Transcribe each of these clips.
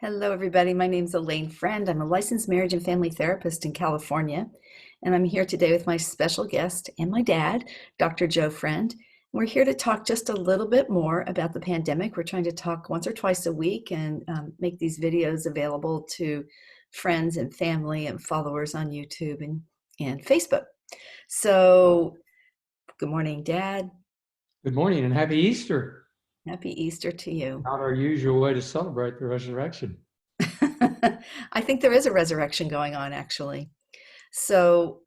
Hello, everybody. My name's Alane Freund. I'm a licensed marriage and family therapist in California, and I'm here today with my special guest and my dad, Dr. Joe Friend. We're here to talk just a little bit more about the pandemic. We're trying to talk once or twice a week and make these videos available to friends and family and followers on YouTube and Facebook. So, good morning, Dad. Good morning and happy Easter. Happy Easter to you. Not our usual way to celebrate the resurrection. I think there is a resurrection going on, actually. So,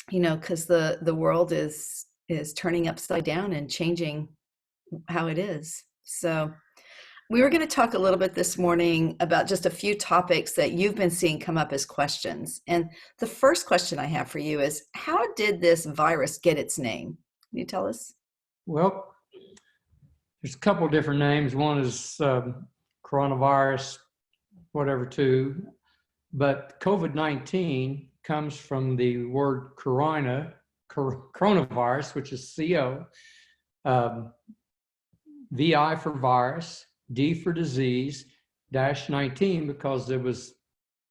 because the world is turning upside down and changing how it is. So, we were going to talk a little bit this morning about just a few topics that you've been seeing come up as questions. And the first question I have for you is, how did this virus get its name? Can you tell us? Well, there's a couple of different names. One is coronavirus, whatever, too. But COVID-19 comes from the word coronavirus, which is CO, VI for virus, D for disease, -19 because it was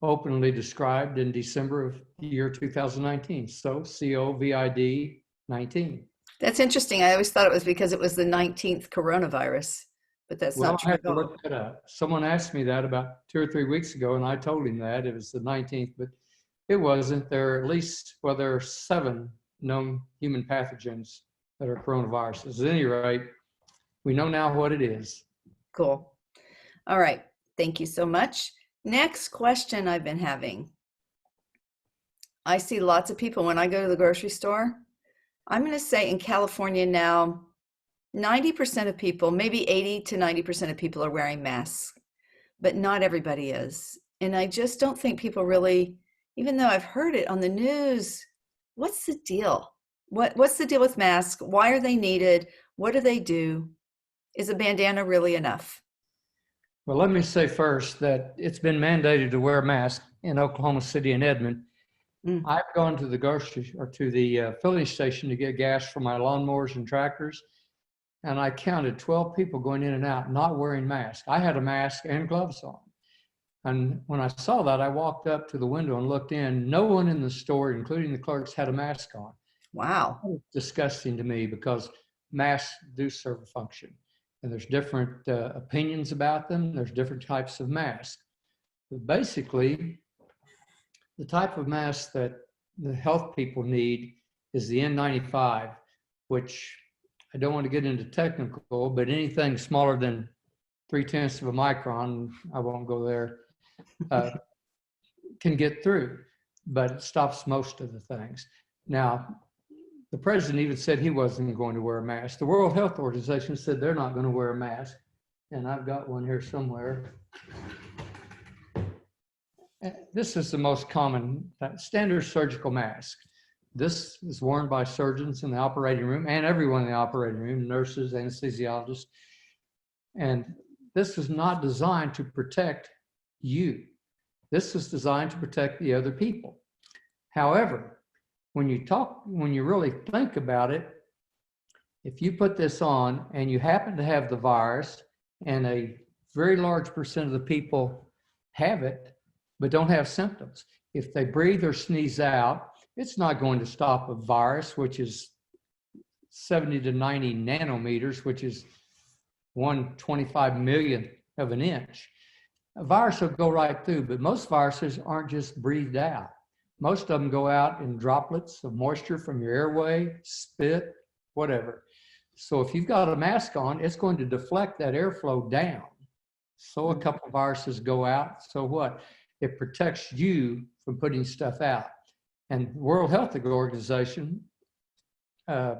openly described in December of the year 2019. So COVID 19. That's interesting. I always thought it was because it was the 19th coronavirus, but that's not true I at had to all. look that up. Someone asked me that about 2 or 3 weeks ago, and I told him that it was the 19th, but it wasn't. There are at least, there are 7 known human pathogens that are coronaviruses. At any rate, we know now what it is. Cool. All right. Thank you so much. Next question I've been having. I see lots of people when I go to the grocery store. I'm going to say in California now, 90% of people, maybe 80 to 90% of people are wearing masks, but not everybody is. And I just don't think people really, even though I've heard it on the news, what's the deal? What's the deal with masks? Why are they needed? What do they do? Is a bandana really enough? Well, let me say first that it's been mandated to wear a mask in Oklahoma City and Edmond. I've gone to the grocery or to the filling station to get gas for my lawnmowers and tractors, and I counted 12 people going in and out not wearing masks. I had a mask and gloves on. And when I saw that, I walked up to the window and looked in. No one in the store, including the clerks, had a mask on. Wow. That was disgusting to me because masks do serve a function. And there's different opinions about them. There's different types of masks. But basically, the type of mask that the health people need is the N95, which I don't want to get into technical, but anything smaller than 0.3 of a micron, I won't go there, can get through, but it stops most of the things. Now, the president even said he wasn't going to wear a mask. The World Health Organization said they're not going to wear a mask. And I've got one here somewhere. This is the most common standard surgical mask. This is worn by surgeons in the operating room and everyone in the operating room, nurses, anesthesiologists. And this is not designed to protect you. This is designed to protect the other people. However, when you really think about it, if you put this on and you happen to have the virus and a very large percent of the people have it, but don't have symptoms, if they breathe or sneeze out, it's not going to stop a virus, which is 70 to 90 nanometers, which is 1/25 millionth of an inch. A virus will go right through, but most viruses aren't just breathed out. Most of them go out in droplets of moisture from your airway, spit, whatever. So if you've got a mask on, it's going to deflect that airflow down. So a couple of viruses go out, so what? It protects you from putting stuff out. And World Health Organization, I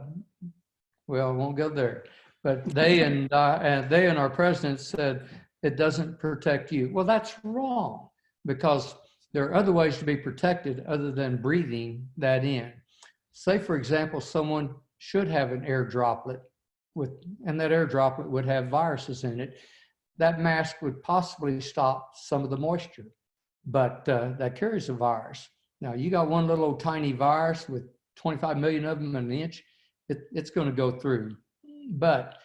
won't go there, but they and our president said it doesn't protect you. Well, that's wrong, because there are other ways to be protected other than breathing that in. Say, for example, someone should have an air droplet and that air droplet would have viruses in it. That mask would possibly stop some of the moisture, but that carries a virus. Now, you got one little old tiny virus with 25 million of them in an inch, it's going to go through. But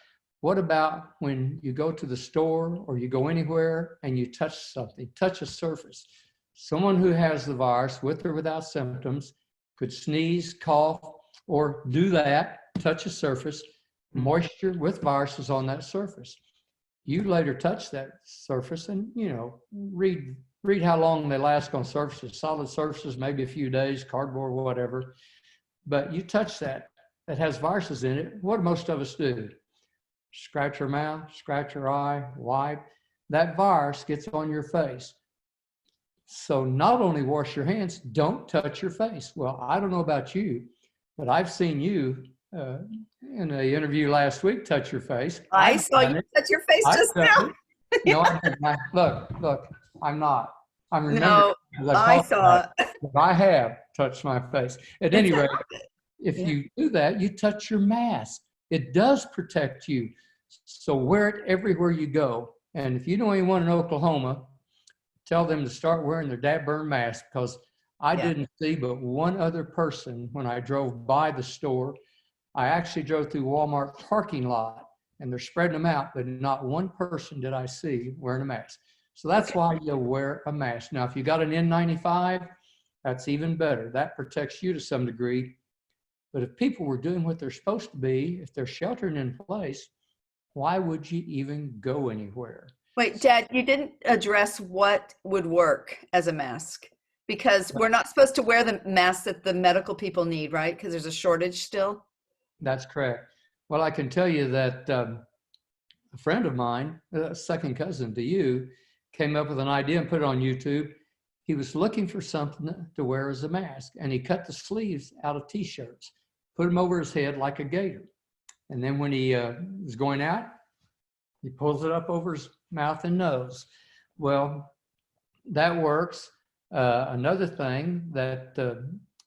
What about when you go to the store or you go anywhere and you touch something, touch a surface? Someone who has the virus, with or without symptoms, could sneeze, cough, or do that, touch a surface, moisture with viruses on that surface. You later touch that surface and, read how long they last on surfaces, solid surfaces, maybe a few days, cardboard, whatever. But you touch that has viruses in it. What do most of us do? Scratch your mouth, scratch your eye, wipe. That virus gets on your face. So not only wash your hands, don't touch your face. Well, I don't know about you, but I've seen you in an interview last week touch your face. I saw you touch your face just now. No, I didn't. Look, I'm not. I'm No, remembering. I saw. I have touched my face. At any rate, if you do that, you touch your mask. It does protect you. So wear it everywhere you go. And if you know anyone in Oklahoma, tell them to start wearing their dab-burn mask, because I didn't see but one other person when I drove by the store. I actually drove through Walmart parking lot and they're spreading them out, but not one person did I see wearing a mask. So that's why you wear a mask. Now, if you got an N95, that's even better. That protects you to some degree. But if people were doing what they're supposed to be, if they're sheltering in place, why would you even go anywhere? Wait, Dad, you didn't address what would work as a mask, because we're not supposed to wear the masks that the medical people need, right? Because there's a shortage still. That's correct. Well, I can tell you that a friend of mine, a second cousin to you, came up with an idea and put it on YouTube. He was looking for something to wear as a mask, and he cut the sleeves out of T-shirts, put them over his head like a gator. And then when he was going out, he pulls it up over his mouth and nose. Well, that works. Another thing that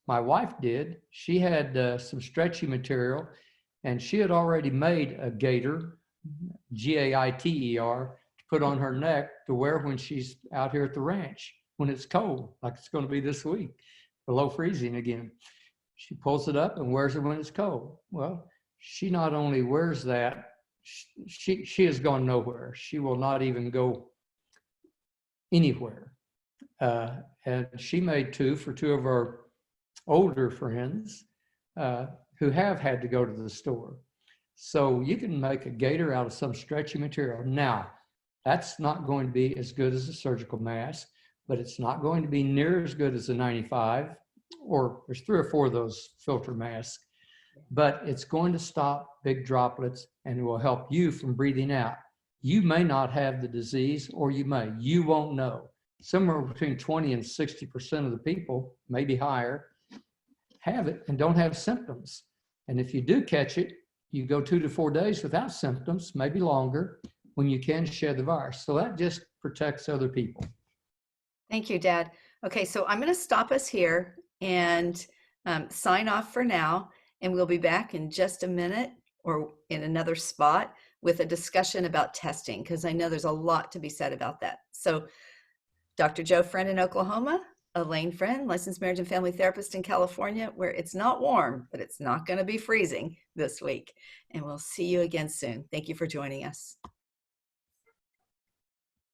my wife did, she had some stretchy material, and she had already made a gaiter, G-A-I-T-E-R, to put on her neck to wear when she's out here at the ranch, when it's cold, like it's going to be this week, below freezing again. She pulls it up and wears it when it's cold. Well, she not only wears that, she has gone nowhere. She will not even go anywhere. And she made two for two of our older friends who have had to go to the store. So you can make a gaiter out of some stretchy material. Now, that's not going to be as good as a surgical mask, but it's not going to be near as good as a 95, or there's 3 or 4 of those filter masks, but it's going to stop big droplets and it will help you from breathing out. You may not have the disease, or you may. You won't know. Somewhere between 20 and 60% of the people, maybe higher, have it and don't have symptoms. And if you do catch it, you go 2 to 4 days without symptoms, maybe longer, when you can shed the virus. So that just protects other people. Thank you, Dad. Okay, so I'm going to stop us here and sign off for now. And we'll be back in just a minute or in another spot with a discussion about testing, because I know there's a lot to be said about that. So Dr. Joe Friend in Oklahoma, Alane Freund, licensed marriage and family therapist in California, where it's not warm, but it's not going to be freezing this week. And we'll see you again soon. Thank you for joining us.